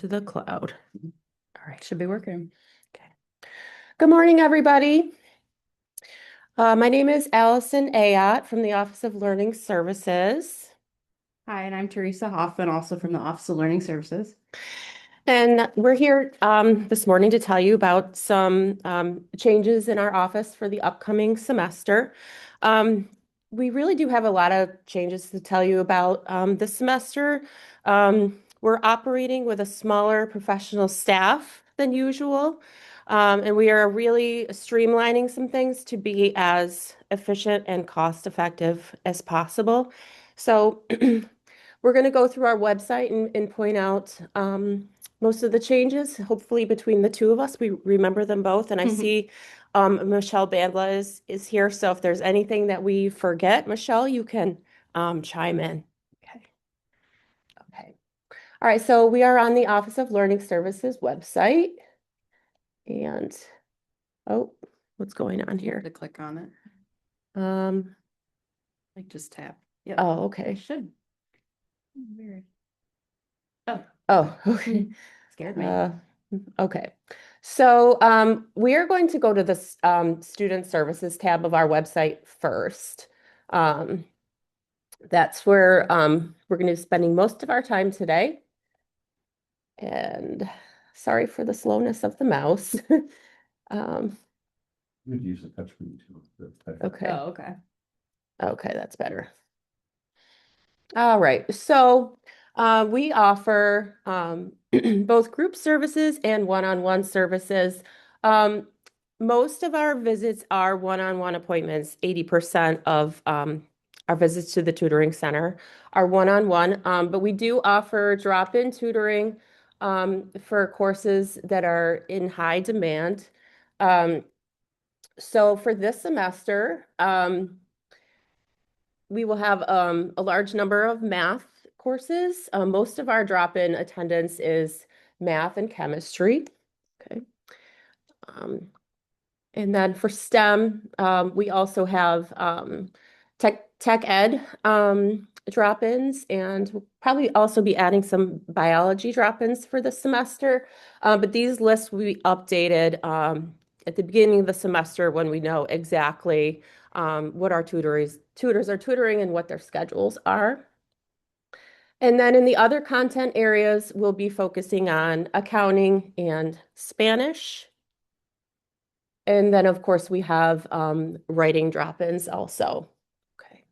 to the cloud. All right, should be working. Okay. Good morning, everybody. My name is Allison Ayotte from the Office of Learning Services. Hi, and I'm Theresa Hoffman, also from the Office of Learning Services. And we're here this morning to tell you about some changes in our office for the upcoming semester. Um, we really do have a lot of changes to tell you about this semester. We're operating with a smaller professional staff than usual, and we are really streamlining some things to be as efficient and cost effective as possible. So we're going to go through our website and point out most of the changes. Hopefully, between the two of us, we remember them both. And I see Michelle Bandla is here. So if there's anything that we forget, Michelle, you can chime in. Okay. Okay. All right. So we are on the Office of Learning Services website. And oh, what's going on here? To click on it, Um, like just tap. Yep. oh, okay. Should. Weird. Oh, okay. Scared me. Uh, okay. So we are going to go to the Student Services tab of our website first. Um, that's where we're going to be spending most of our time today. And sorry for the slowness of the mouse. Um, You could use the touchscreen too. okay. Oh, okay. Okay, that's better. All right. So we offer both group services and one-on-one services. Um, most of our visits are one-on-one appointments. 80% of our visits to the tutoring center are one-on-one, but we do offer drop-in tutoring for courses that are in high demand. Um, so for this semester, we will have a large number of math courses. Most of our drop-in attendance is math and chemistry. Okay. Um, and then for STEM, we also have tech ed drop-ins, and we'll probably also be adding some biology drop-ins for the semester. But these lists will be updated at the beginning of the semester when we know exactly what our tutors are tutoring and what their schedules are. And then in the other content areas, we'll be focusing on accounting and Spanish. And then, of course, we have writing drop-ins also. Okay.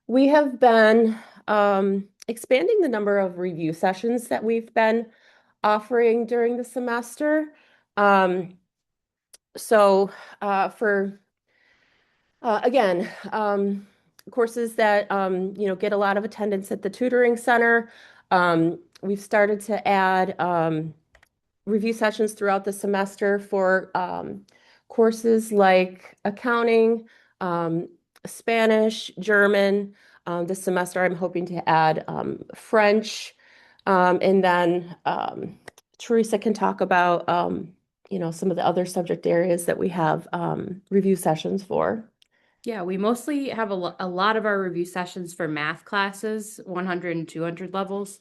We have been expanding the number of review sessions that we've been offering during the semester. Um, so for again, courses that get a lot of attendance at the tutoring center, we've started to add review sessions throughout the semester for courses like accounting, Spanish, German. This semester, I'm hoping to add French, and then Theresa can talk about some of the other subject areas that we have review sessions for. Yeah, we mostly have a lot of our review sessions for math classes, 100 and 200 levels.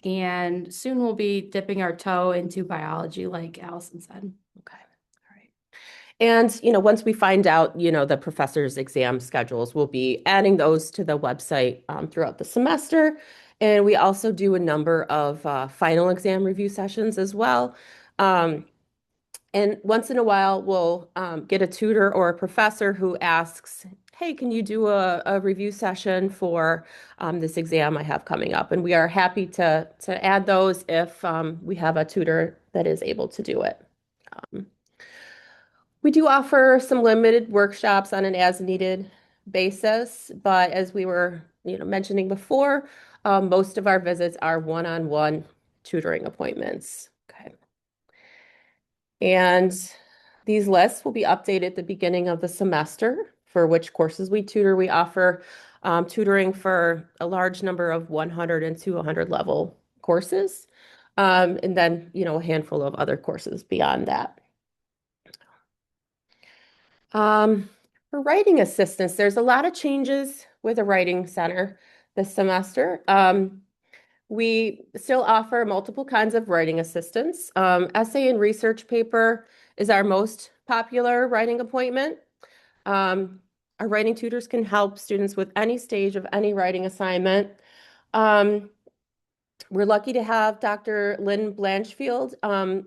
And soon we'll be dipping our toe into biology, like Allison said. Okay. All right. And, once we find out, the professor's exam schedules, we'll be adding those to the website throughout the semester. And we also do a number of final exam review sessions as well. And once in a while, we'll get a tutor or a professor who asks, hey, can you do a review session for this exam I have coming up? And we are happy to add those if we have a tutor that is able to do it. Um, we do offer some limited workshops on an as-needed basis, but as we were, mentioning before, most of our visits are one-on-one tutoring appointments. Okay. And these lists will be updated at the beginning of the semester for which courses we tutor. We offer tutoring for a large number of 100 and 200 level courses, and then, a handful of other courses beyond that. For writing assistance, there's a lot of changes with a writing center this semester. We still offer multiple kinds of writing assistance. Essay and research paper is our most popular writing appointment. Our writing tutors can help students with any stage of any writing assignment. Um, we're lucky to have Dr. Lynn Blanchfield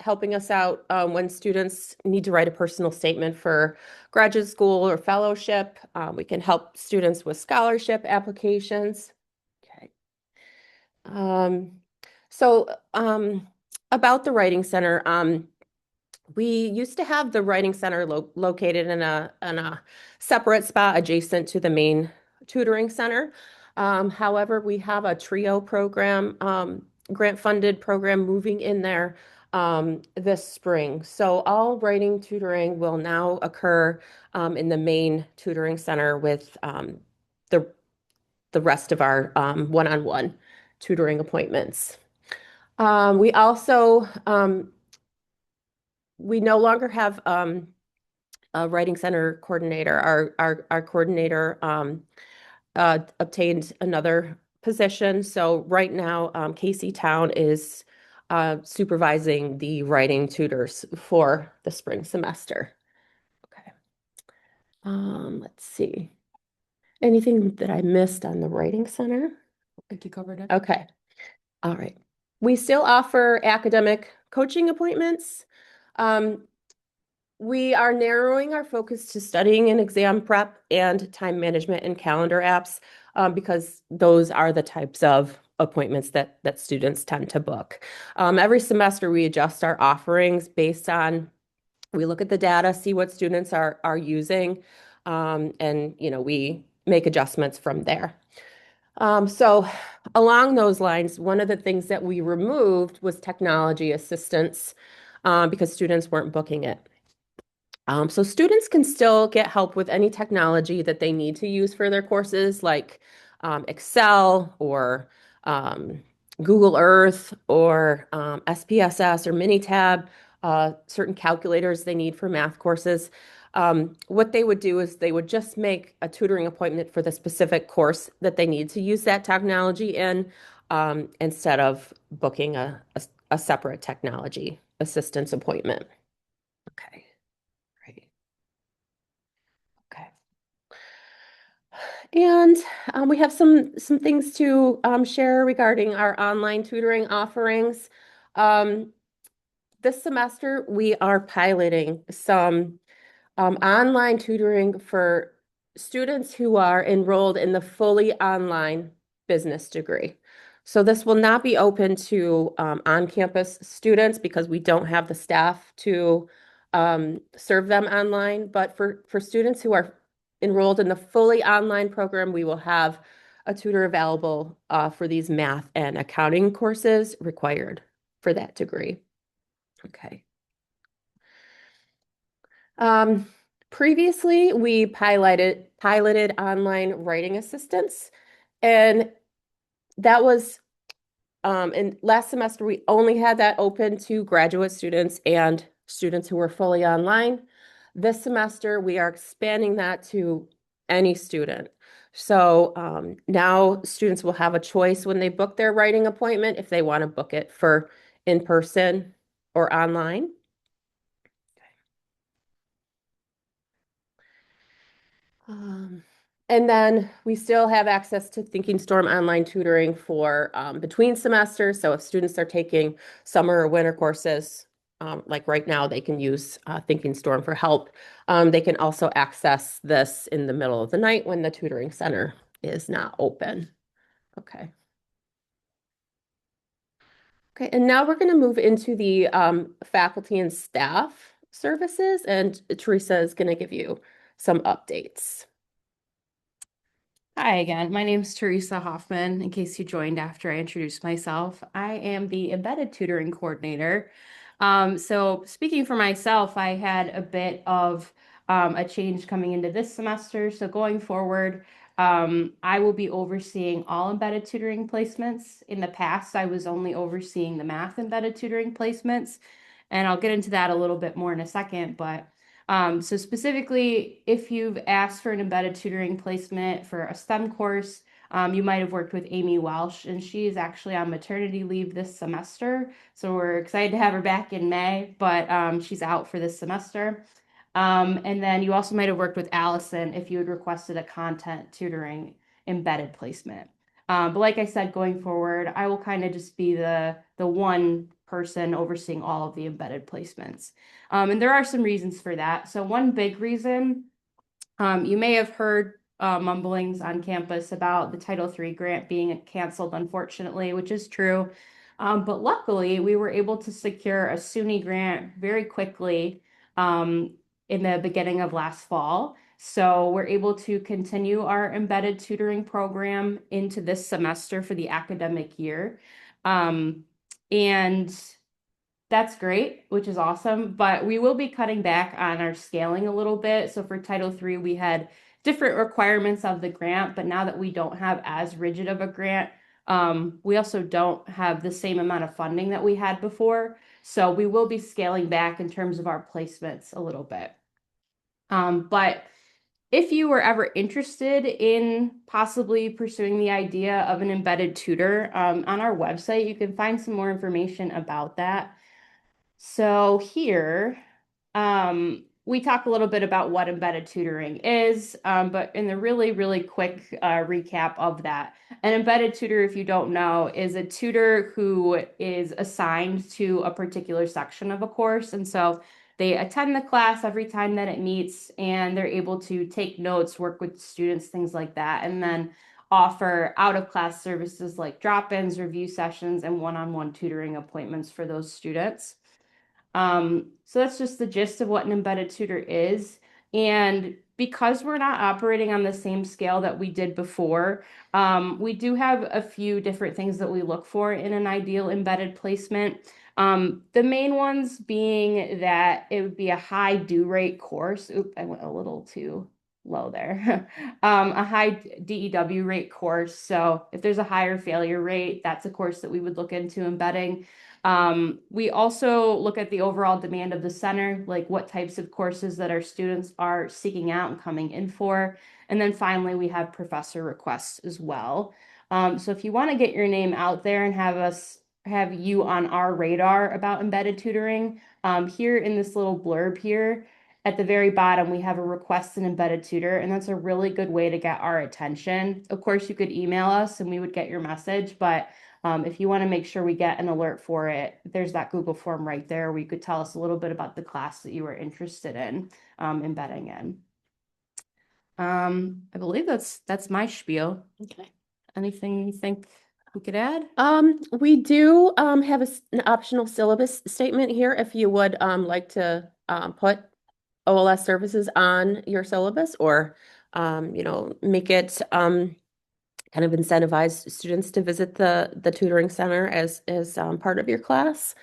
helping us out when students need to write a personal statement for graduate school or fellowship. We can help students with scholarship applications. Okay. Um, so about the Writing Center, we used to have the Writing Center located in a separate spot adjacent to the main tutoring center. However, we have a TRIO program, grant-funded program moving in there this spring. So all writing tutoring will now occur in the main tutoring center with the the rest of our one-on-one tutoring appointments. We also we no longer have a writing center coordinator. Our coordinator obtained another position. So right now, Casey Town is supervising the writing tutors for the spring semester. Okay. Let's see. Anything that I missed on the writing center? I think you covered it. Okay. All right. We still offer academic coaching appointments. Um, we are narrowing our focus to studying and exam prep and time management and calendar apps because those are the types of appointments that students tend to book. Every semester, we adjust our offerings based on, we look at the data, see what students are using, and we make adjustments from there. So along those lines, one of the things that we removed was technology assistance because students weren't booking it. So students can still get help with any technology that they need to use for their courses, like Excel or Google Earth or SPSS or Minitab, certain calculators they need for math courses. What they would do is they would just make a tutoring appointment for the specific course that they need to use that technology in, instead of booking a separate technology assistance appointment. Okay, great. Okay. And we have some things to share regarding our online tutoring offerings. Um, this semester, we are piloting some online tutoring for students who are enrolled in the fully online business degree. So this will not be open to on-campus students because we don't have the staff to serve them online. But for students who are enrolled in the fully online program, we will have a tutor available for these math and accounting courses required for that degree. Okay. Um, Previously, we piloted online writing assistance, and that was in last semester we only had that open to graduate students and students who were fully online. This semester, we are expanding that to any student. So now students will have a choice when they book their writing appointment if they want to book it for in person or online. Um, and then we still have access to Thinking Storm online tutoring for between semesters. So if students are taking summer or winter courses, like right now, they can use Thinking Storm for help. They can also access this in the middle of the night when the tutoring center is not open. Okay. Okay, and now we're going to move into the faculty and staff services, and Theresa is going to give you some updates. Hi again. My name is Theresa Hoffman. In case you joined after I introduced myself, I am the embedded tutoring coordinator. So speaking for myself, I had a bit of a change coming into this semester. So going forward, I will be overseeing all embedded tutoring placements. In the past, I was only overseeing the math embedded tutoring placements, and I'll get into that a little bit more in a second, but so specifically, if you've asked for an embedded tutoring placement for a STEM course, You might have worked with Amy Welsh, and she is actually on maternity leave this semester. So we're excited to have her back in May, but she's out for this semester. And then you also might have worked with Allison if you had requested a content tutoring embedded placement. But like I said, going forward, I will kind of just be the one person overseeing all of the embedded placements. And there are some reasons for that. So one big reason, you may have heard mumblings on campus about the Title III grant being canceled, unfortunately, which is true. But luckily, we were able to secure a SUNY grant very quickly in the beginning of last fall. So we're able to continue our embedded tutoring program into this semester for the academic year. And that's great, which is awesome, but we will be cutting back on our scaling a little bit. So for Title III, we had different requirements of the grant, but now that we don't have as rigid of a grant, we also don't have the same amount of funding that we had before. So we will be scaling back in terms of our placements a little bit. But if you were ever interested in possibly pursuing the idea of an embedded tutor, on our website, you can find some more information about that. So here, we talk a little bit about what embedded tutoring is, but in the really, really quick recap of that, an embedded tutor, if you don't know, is a tutor who is assigned to a particular section of a course. And so they attend the class every time that it meets, and they're able to take notes, work with students, things like that, and then offer out-of-class services like drop-ins, review sessions, and one-on-one tutoring appointments for those students. So that's just the gist of what an embedded tutor is. And because we're not operating on the same scale that we did before, we do have a few different things that we look for in an ideal embedded placement. The main ones being that it would be a high due rate course. Oop, I went a little too low there. A high DEW rate course. So if there's a higher failure rate, that's a course that we would look into embedding. We also look at the overall demand of the center, like what types of courses that our students are seeking out and coming in for. And then finally, we have professor requests as well. So if you want to get your name out there and have you on our radar about embedded tutoring, here in this little blurb here, at the very bottom, we have a request an embedded tutor, and that's a really good way to get our attention. Of course, you could email us and we would get your message, but if you want to make sure we get an alert for it, there's that Google form right there where you could tell us a little bit about the class that you were interested in embedding in. I believe that's my spiel. Okay. Anything you think we could add? We do have an optional syllabus statement here if you would like to put OLS services on your syllabus or make it kind of incentivize students to visit the tutoring center as part of your class.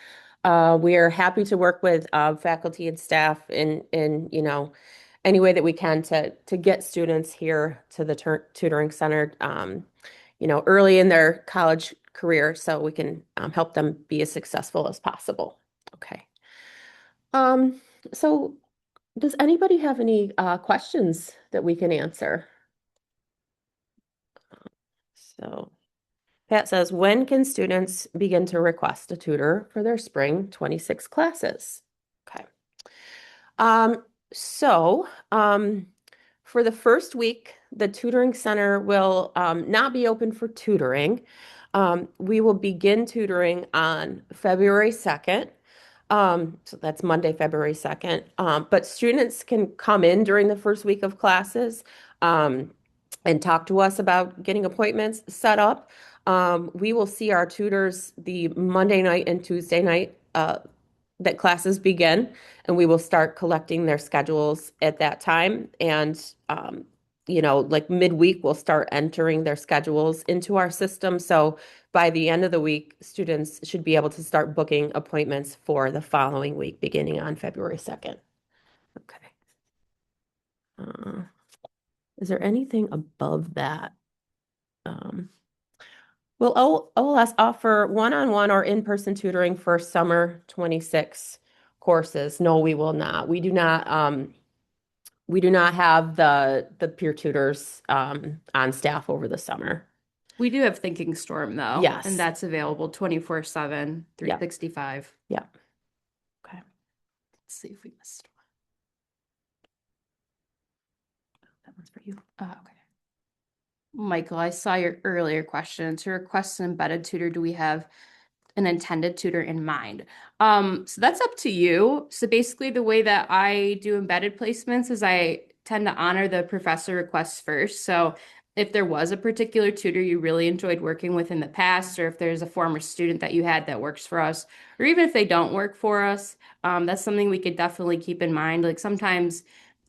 We are happy to work with faculty and staff in any way that we can to get students here to the tutoring center early in their college career so we can help them be as successful as possible. Okay. So does anybody have any questions that we can answer? So Pat says, when can students begin to request a tutor for their spring 26 classes? Okay. So for the first week, the tutoring center will not be open for tutoring. We will begin tutoring on February 2nd. So that's Monday, February 2nd. But students can come in during the first week of classes and talk to us about getting appointments set up. We will see our tutors the Monday night and Tuesday night that classes begin, and we will start collecting their schedules at that time. And, like midweek, we'll start entering their schedules into our system. So by the end of the week, students should be able to start booking appointments for the following week, beginning on February 2nd. Okay. Is there anything above that? Will OLS offer one-on-one or in-person tutoring for summer 26 courses? No, we will not. We do not have the peer tutors on staff over the summer. We do have Thinking Storm though. Yes. And that's available 24/7, Yeah. 365. Yeah. Okay. Let's see if we missed That one's for you. one. Okay. Michael, I saw your earlier question. To request an embedded tutor, do we have an intended tutor in mind? So that's up to you. So basically the way that I do embedded placements is I tend to honor the professor requests first. So if there was a particular tutor you really enjoyed working with in the past, or if there's a former student that you had that works for us, or even if they don't work for us, that's something we could definitely keep in mind. Like sometimes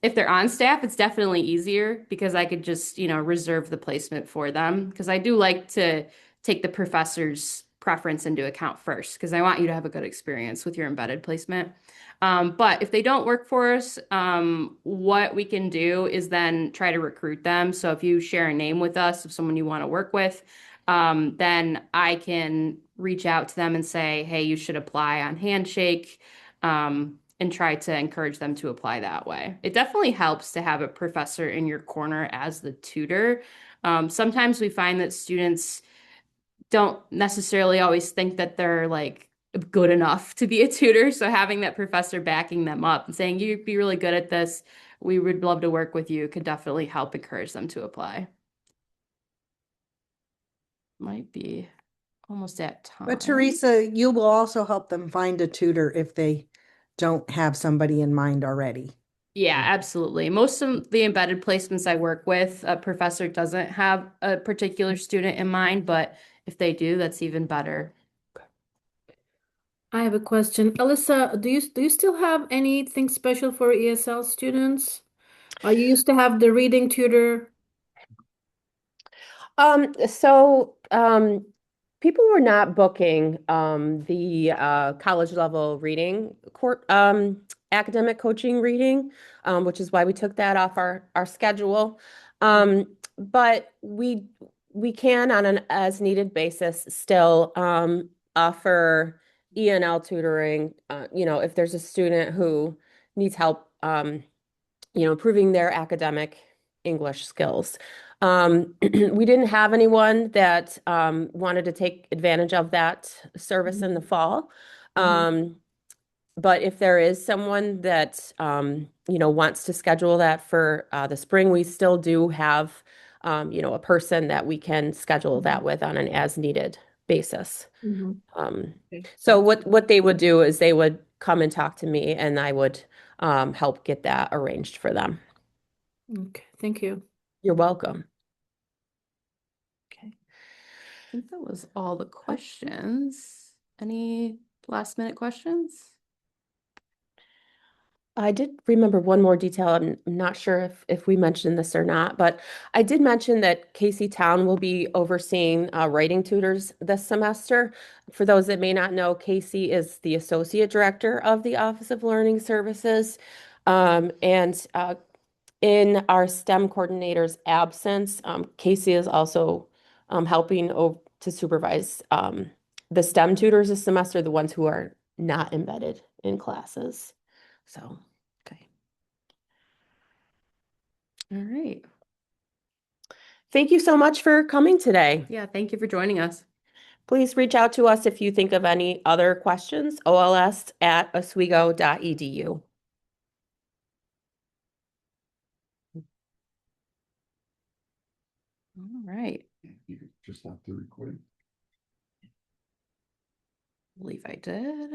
if they're on staff, it's definitely easier because I could just, reserve the placement for them. Because I do like to take the professor's preference into account first, because I want you to have a good experience with your embedded placement. But if they don't work for us, what we can do is then try to recruit them. So if you share a name with us of someone you want to work with, then I can reach out to them and say, hey, you should apply on Handshake. And try to encourage them to apply that way. It definitely helps to have a professor in your corner as the tutor. Sometimes we find that students don't necessarily always think that they're like good enough to be a tutor. So having that professor backing them up and saying, you'd be really good at this, we would love to work with you, could definitely help encourage them to apply. Might be almost at time. But Theresa, you will also help them find a tutor if they don't have somebody in mind already. Yeah, absolutely. Most of the embedded placements I work with, a professor doesn't have a particular student in mind, but if they do, that's even better. I have a question. Alyssa, do you still have anything special for ESL students? You used to have the reading tutor. People were not booking the college level reading court academic coaching reading, which is why we took that off our schedule. But we can on an as needed basis still offer E&L tutoring, if there's a student who needs help improving their academic English skills. We didn't have anyone that wanted to take advantage of that service in the fall. But if there is someone that wants to schedule that for the spring, we still do have a person that we can schedule that with on an as needed basis. So what they would do is they would come and talk to me, and I would help get that arranged for them. Okay, thank you. You're welcome. Okay. I think that was all the questions. Any last minute questions? I did remember one more detail. I'm not sure if we mentioned this or not, but I did mention that Casey Town will be overseeing writing tutors this semester. For those that may not know, Casey is the Associate Director of the Office of Learning Services. And in our STEM coordinator's absence, Casey is also helping to supervise the STEM tutors this semester, the ones who are not embedded in classes. So, okay. All right. Thank you so much for coming today. Yeah, thank you for joining us. Please reach out to us if you think of any other questions, ols@oswego.edu. All right. You could just stop the recording. I believe I did.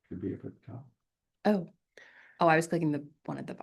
Could be up at the top. Oh, I was clicking the one at the bottom.